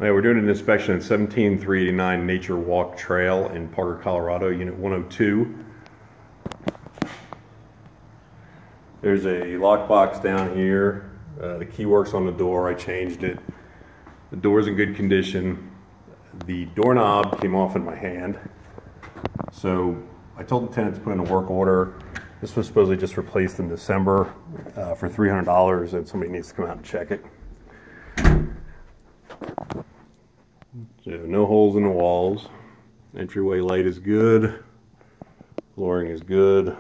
Okay, we're doing an inspection at 17389 Nature Walk Trail in Parker, Colorado, Unit 102. There's a lockbox down here. The key works on the door. I changed it. The door's in good condition. The doorknob came off in my hand. So I told the tenant to put in a work order. This was supposedly just replaced in December for $300, and somebody needs to come out and check it. So no holes in the walls. Entryway light is good. Flooring is good.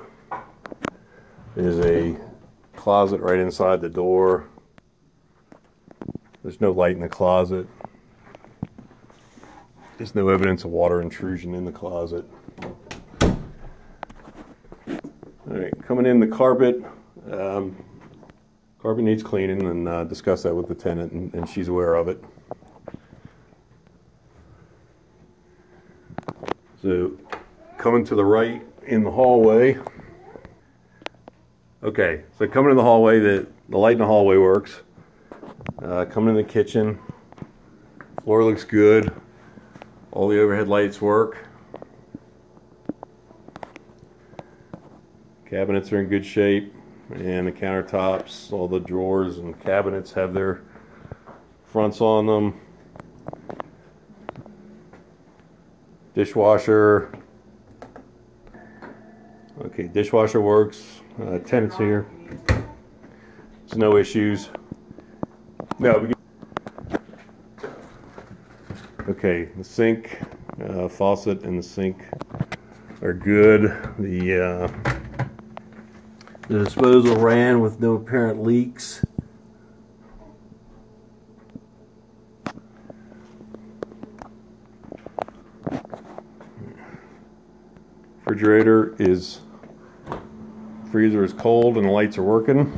There's a closet right inside the door. There's no light in the closet. There's no evidence of water intrusion in the closet. Alright, coming in, the carpet. Carpet needs cleaning, and discuss that with the tenant, and she's aware of it. So, coming to the right in the hallway. Okay, so coming in the hallway, the light in the hallway works. Coming in the kitchen, floor looks good. All the overhead lights work. Cabinets are in good shape, and the countertops, all the drawers and cabinets have their fronts on them. Dishwasher. Okay, dishwasher works. Tenants here. There's no issues. No. Okay, the sink, faucet, and the sink are good. The disposal ran with no apparent leaks. Refrigerator is, freezer is cold and the lights are working.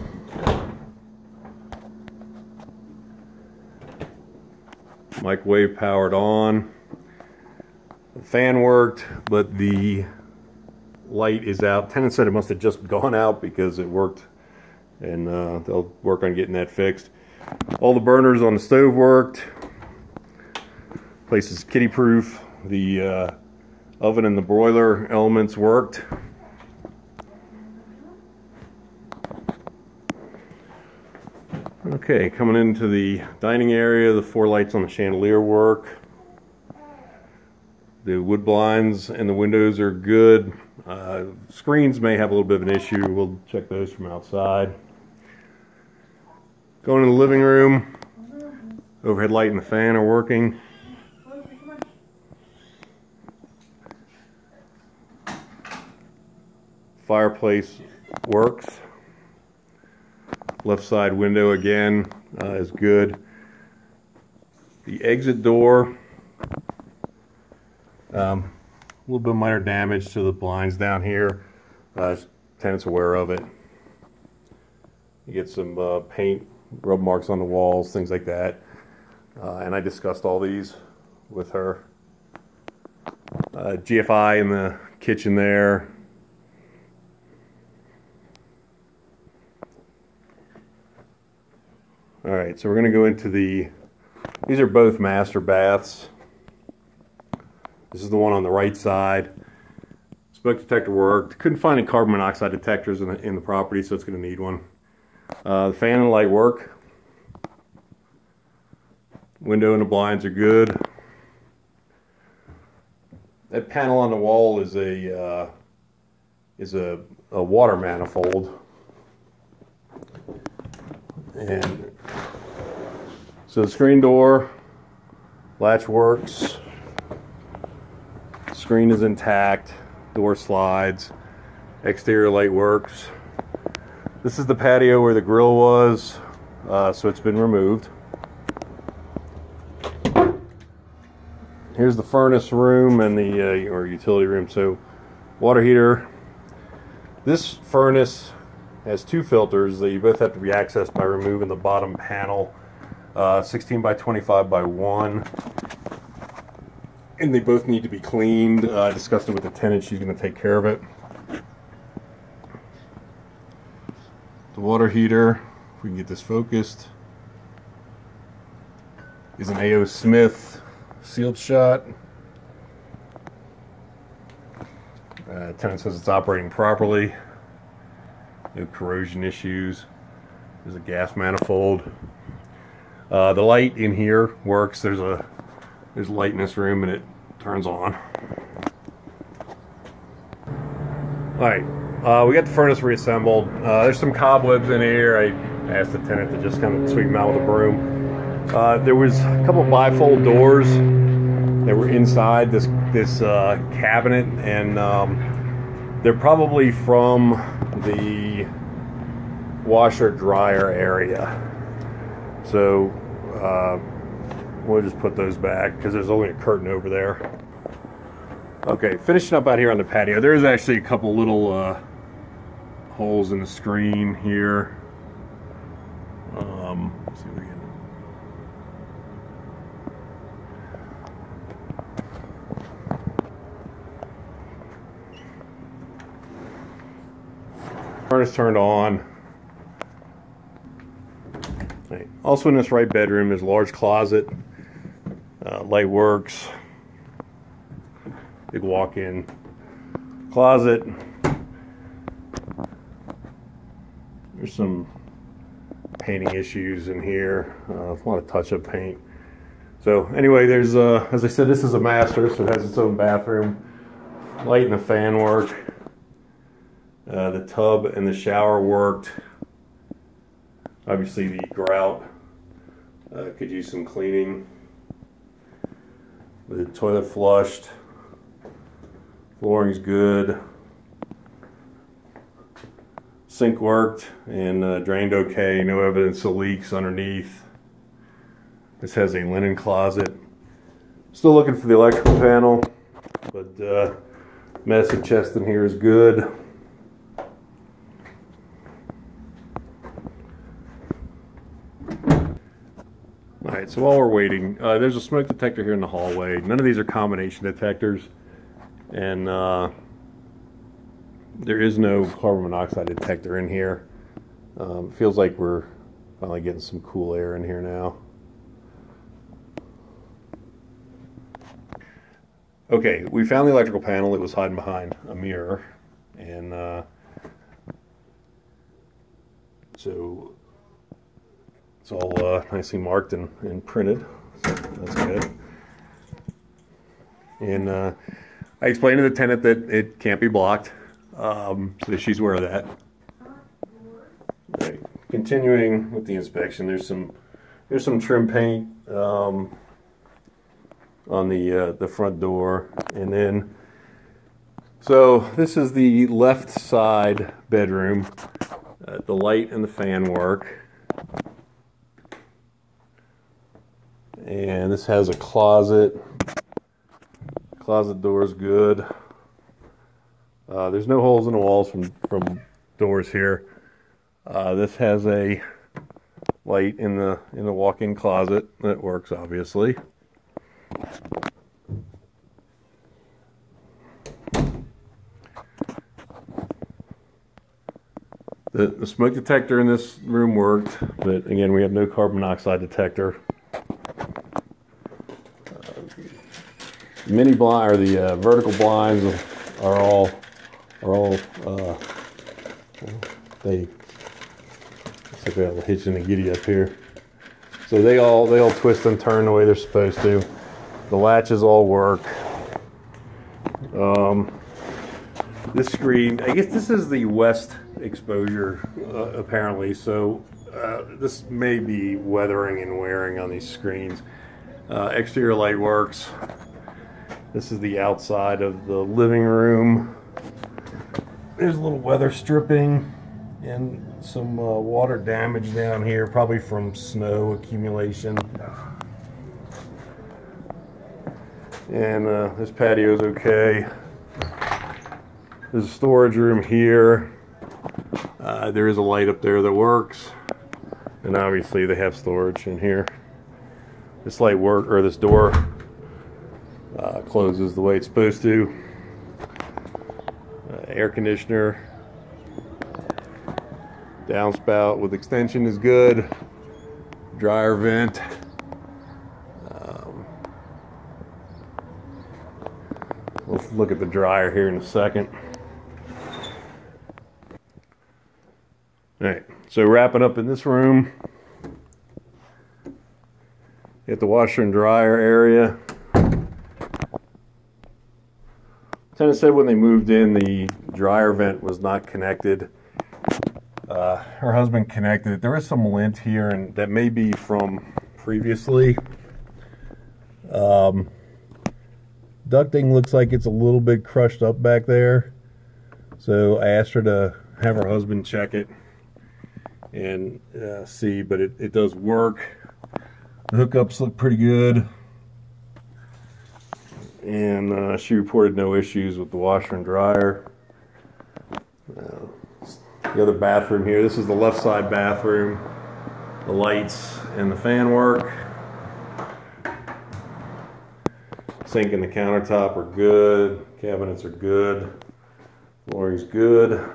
Microwave powered on. The fan worked, but the light is out. Tenant said it must have just gone out because it worked, and they'll work on getting that fixed. All the burners on the stove worked. Place is kitty proof. The oven and the broiler elements worked. Okay, coming into the dining area, the 4 lights on the chandelier work. The wood blinds and the windows are good. Screens may have a little bit of an issue. We'll check those from outside. Going in the living room, overhead light and the fan are working. Fireplace works. Left side window again is good. The exit door, a little bit of minor damage to the blinds down here. Tenant's aware of it. You get some paint, rub marks on the walls, things like that. And I discussed all these with her. GFI in the kitchen there. Alright, so we're going to go into these are both master baths. This is the one on the right side. Smoke detector worked. Couldn't find any carbon monoxide detectors in the property, so it's going to need one. The fan and light work. Window and the blinds are good. That panel on the wall is a water manifold. And so the screen door, latch works, screen is intact, door slides, exterior light works. This is the patio where the grill was, so it's been removed. Here's the furnace room and the or utility room. So water heater. This furnace has 2 filters that you both have to be accessed by removing the bottom panel, 16 by 25 by 1, and they both need to be cleaned. I discussed it with the tenant. She's going to take care of it. The water heater, if we can get this focused. is an A.O. Smith sealed shot. Tenant says it's operating properly. No corrosion issues. There's a gas manifold. The light in here works. There's light in this room and it turns on. Alright, we got the furnace reassembled. There's some cobwebs in here. I asked the tenant to just kind of sweep them out with a broom. There was a couple of bifold doors that were inside this cabinet, and they're probably from the washer dryer area. So we'll just put those back because there's only a curtain over there. Okay, finishing up out here on the patio, there's actually a couple little holes in the screen here. Let's see if we can. Furnace turned on. Right. Also in this right bedroom is a large closet. Light works. Big walk-in closet. There's some painting issues in here. A lot of touch-up paint. So anyway, there's as I said, this is a master, so it has its own bathroom. Light and the fan work. The tub and the shower worked. Obviously the grout could use some cleaning. The toilet flushed. Flooring's good. Sink worked and drained okay. No evidence of leaks underneath. This has a linen closet. Still looking for the electrical panel, but medicine chest in here is good. Alright, so while we're waiting, there's a smoke detector here in the hallway. None of these are combination detectors, and there is no carbon monoxide detector in here. Feels like we're finally getting some cool air in here now. Okay, we found the electrical panel. It was hiding behind a mirror, and so it's all nicely marked and printed. So that's good. And I explained to the tenant that it can't be blocked, so she's aware of that. Right. Continuing with the inspection, there's some trim paint on the front door, and then so this is the left side bedroom. The light and the fan work. And this has a closet. Closet door is good. There's no holes in the walls from doors here. This has a light in the walk-in closet that works, obviously. The smoke detector in this room worked, but again, we have no carbon monoxide detector. Mini blind, or the vertical blinds are all they, looks like we have a hitch and a giddy up here. So they all twist and turn the way they're supposed to. The latches all work. This screen, I guess this is the west exposure apparently, so this may be weathering and wearing on these screens. Exterior light works. This is the outside of the living room. There's a little weather stripping and some water damage down here, probably from snow accumulation. And this patio's okay. There's a storage room here. There is a light up there that works, and obviously they have storage in here. This light work, or this door closes the way it's supposed to. Air conditioner, downspout with extension is good. Dryer vent, Let's look at the dryer here in a second. All right, so wrapping up in this room, at the washer and dryer area. Tenant said when they moved in, the dryer vent was not connected. Her husband connected it. There is some lint here, and that may be from previously. Ducting looks like it's a little bit crushed up back there. So I asked her to have her husband check it and see, but it does work. The hookups look pretty good. And she reported no issues with the washer and dryer. The other bathroom here, this is the left side bathroom. The lights and the fan work. Sink and the countertop are good. Cabinets are good. Flooring's good.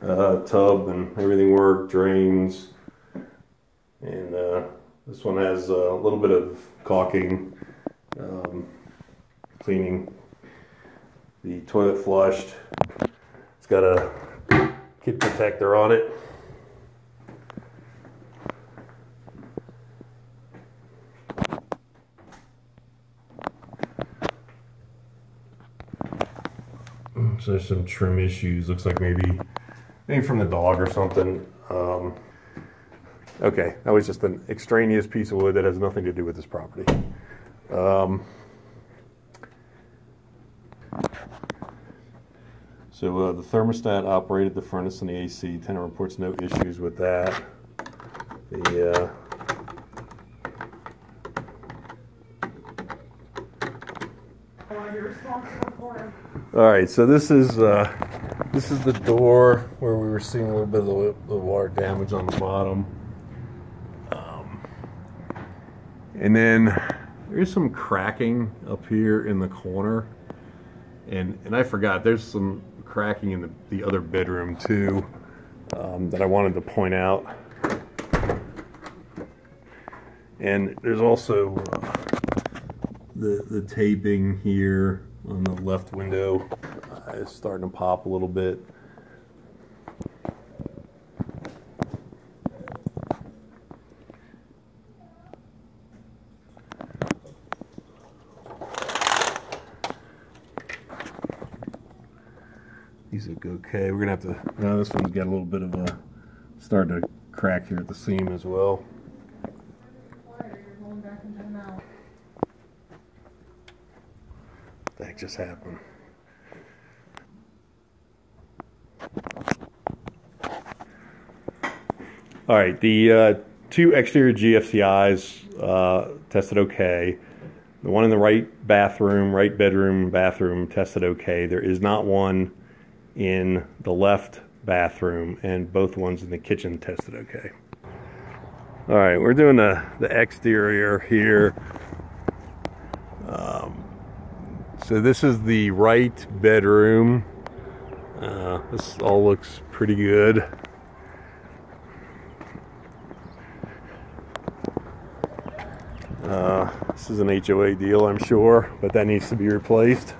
Tub and everything work. Drains. And this one has a little bit of caulking. Cleaning. The toilet flushed. It's got a kid protector on it. So there's some trim issues. Looks like maybe from the dog or something. Okay, that was just an extraneous piece of wood that has nothing to do with this property. So the thermostat operated the furnace and the AC. Tenant reports no issues with that. All right, so this is the door where we were seeing a little bit of the water damage on the bottom. And then there's some cracking up here in the corner. And I forgot, there's some cracking in the other bedroom too, that I wanted to point out. And there's also the taping here on the left window is starting to pop a little bit. These look okay. We're gonna have to. Now this one's got a little bit of a starting to crack here at the seam as well. What the heck just happened? All right, the two exterior GFCIs tested okay. The one in the right bedroom tested okay. There is not one in the left bathroom, and both ones in the kitchen tested okay. All right, we're doing the exterior here. So this is the right bedroom. This all looks pretty good. This is an HOA deal, I'm sure, but that needs to be replaced.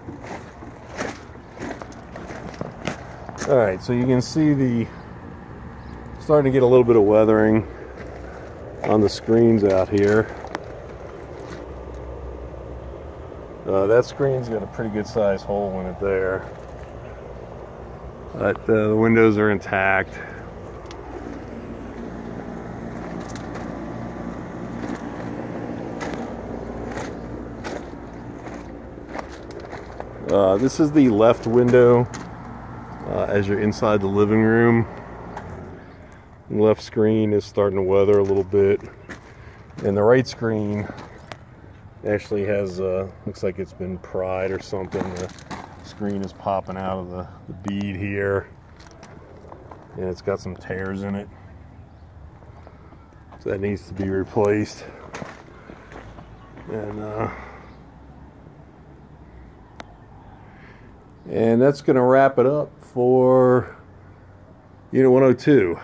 All right, so you can see starting to get a little bit of weathering on the screens out here. That screen's got a pretty good sized hole in it there. But the windows are intact. This is the left window as you're inside the living room. The left screen is starting to weather a little bit, and the right screen actually has looks like it's been pried or something. The screen is popping out of the bead here, and it's got some tears in it, so that needs to be replaced. And that's going to wrap it up for Unit 102.